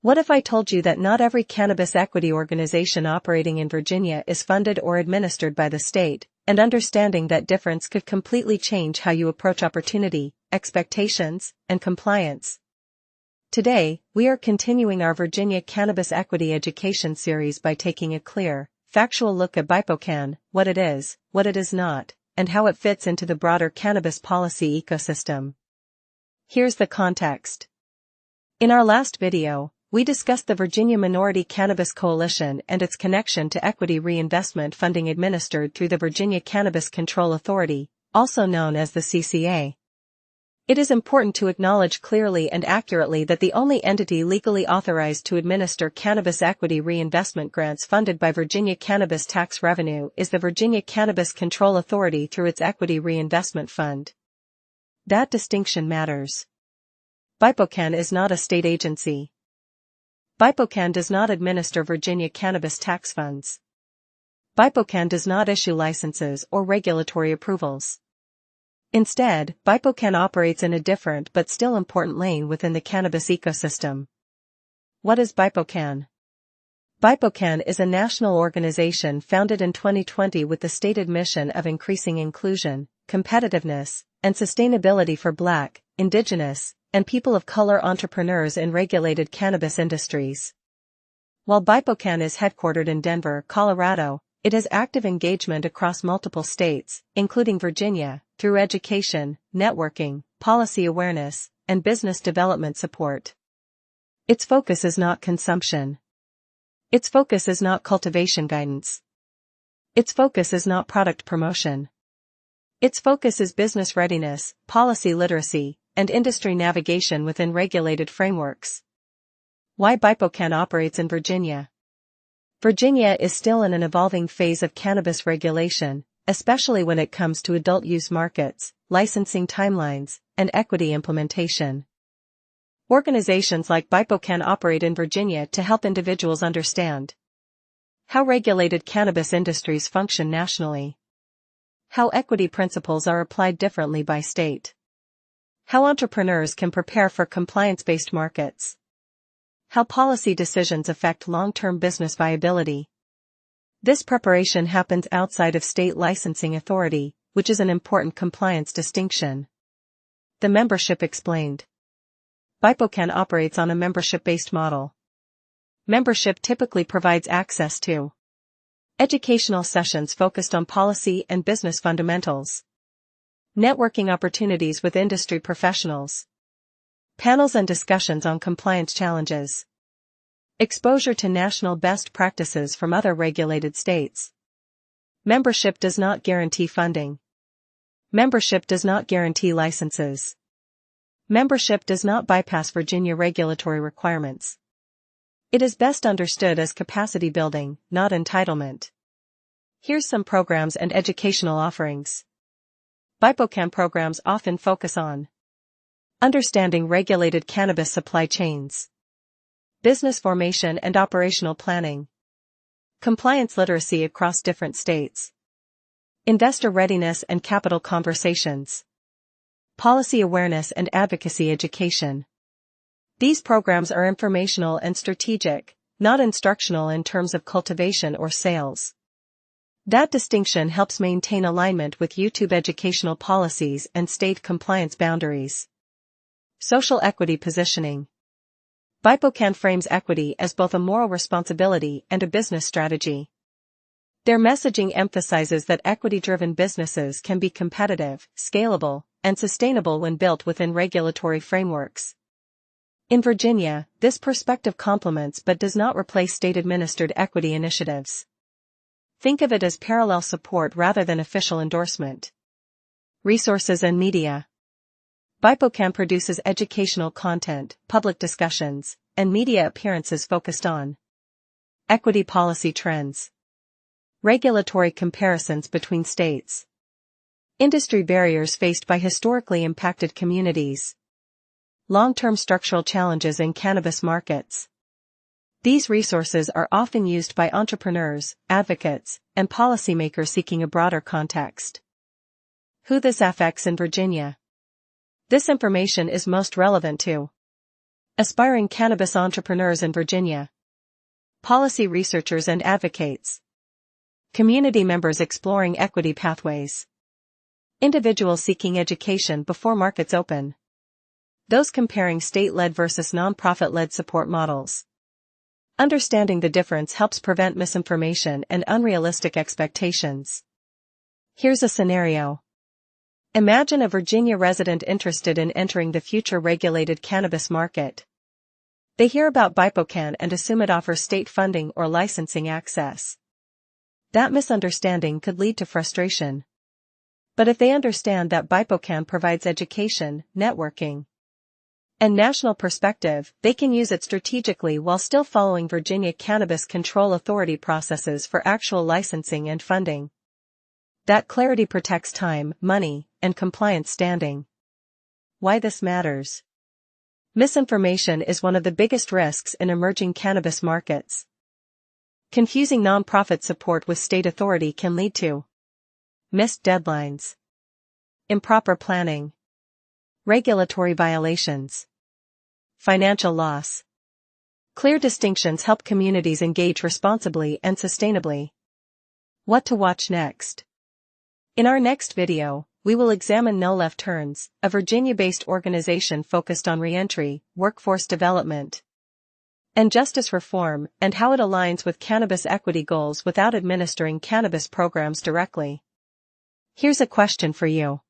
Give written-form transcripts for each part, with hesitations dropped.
What if I told you that not every cannabis equity organization operating in Virginia is funded or administered by the state, and understanding that difference could completely change how you approach opportunity, expectations, and compliance? Today, we are continuing our Virginia Cannabis Equity Education series by taking a clear, factual look at BIPOCANN, what it is not, and how it fits into the broader cannabis policy ecosystem. Here's the context. In our last video, we discussed the Virginia Minority Cannabis Coalition and its connection to equity reinvestment funding administered through the Virginia Cannabis Control Authority, also known as the CCA. It is important to acknowledge clearly and accurately that the only entity legally authorized to administer cannabis equity reinvestment grants funded by Virginia cannabis tax revenue is the Virginia Cannabis Control Authority through its Equity Reinvestment Fund. That distinction matters. BIPOCANN is not a state agency. BIPOCANN does not administer Virginia cannabis tax funds. BIPOCANN does not issue licenses or regulatory approvals. Instead, BIPOCANN operates in a different but still important lane within the cannabis ecosystem. What is BIPOCANN? BIPOCANN is a national organization founded in 2020 with the stated mission of increasing inclusion, competitiveness, and sustainability for Black, Indigenous, and people of color entrepreneurs in regulated cannabis industries. While BIPOCANN is headquartered in Denver, Colorado, it has active engagement across multiple states, including Virginia, through education, networking, policy awareness, and business development support. Its focus is not consumption. Its focus is not cultivation guidance. Its focus is not product promotion. Its focus is business readiness, policy literacy, and industry navigation within regulated frameworks. Why BIPOCANN operates in Virginia? Virginia is still in an evolving phase of cannabis regulation, especially when it comes to adult use markets, licensing timelines, and equity implementation. Organizations like BIPOCANN operate in Virginia to help individuals understand how regulated cannabis industries function nationally, how equity principles are applied differently by state, how entrepreneurs can prepare for compliance-based markets, how policy decisions affect long-term business viability. This preparation happens outside of state licensing authority, which is an important compliance distinction. The membership explained. BIPOCANN operates on a membership-based model. Membership typically provides access to educational sessions focused on policy and business fundamentals, networking opportunities with industry professionals, panels and discussions on compliance challenges, exposure to national best practices from other regulated states. Membership does not guarantee funding. Membership does not guarantee licenses. Membership does not bypass Virginia regulatory requirements. It is best understood as capacity building, not entitlement. Here's some programs and educational offerings. BIPOCANN programs often focus on understanding regulated cannabis supply chains, business formation and operational planning, compliance literacy across different states, investor readiness and capital conversations, policy awareness and advocacy education. These programs are informational and strategic, not instructional in terms of cultivation or sales. That distinction helps maintain alignment with YouTube educational policies and state compliance boundaries. Social equity positioning. BIPOCANN frames equity as both a moral responsibility and a business strategy. Their messaging emphasizes that equity-driven businesses can be competitive, scalable, and sustainable when built within regulatory frameworks. In Virginia, this perspective complements but does not replace state-administered equity initiatives. Think of it as parallel support rather than official endorsement. Resources and media. BIPOCANN produces educational content, public discussions, and media appearances focused on equity policy trends, regulatory comparisons between states, industry barriers faced by historically impacted communities, long-term structural challenges in cannabis markets. These resources are often used by entrepreneurs, advocates, and policymakers seeking a broader context. Who this affects in Virginia. This information is most relevant to Aspiring cannabis entrepreneurs in Virginia. Policy researchers and advocates. Community members exploring equity pathways. Individuals seeking education before markets open. Those comparing state-led versus non-profit-led support models. Understanding the difference helps prevent misinformation and unrealistic expectations. Here's a scenario. Imagine a Virginia resident interested in entering the future regulated cannabis market. They hear about BIPOCANN and assume it offers state funding or licensing access. That misunderstanding could lead to frustration. But if they understand that BIPOCANN provides education, networking, and national perspective, they can use it strategically while still following Virginia Cannabis Control Authority processes for actual licensing and funding. That clarity protects time, money, and compliance standing. Why this matters. Misinformation is one of the biggest risks in emerging cannabis markets. Confusing nonprofit support with state authority can lead to missed deadlines, improper planning, regulatory violations, financial loss. Clear distinctions help communities engage responsibly and sustainably. What to watch next? In our next video, we will examine No Left Turns, a Virginia-based organization focused on reentry, workforce development, and justice reform, and how it aligns with cannabis equity goals without administering cannabis programs directly. Here's a question for you.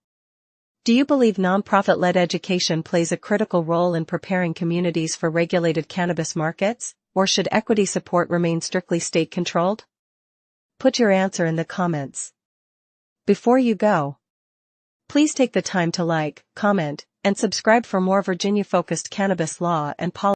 Do you believe nonprofit-led education plays a critical role in preparing communities for regulated cannabis markets, or should equity support remain strictly state-controlled? Put your answer in the comments. Before you go, please take the time to like, comment, and subscribe for more Virginia-focused cannabis law and policy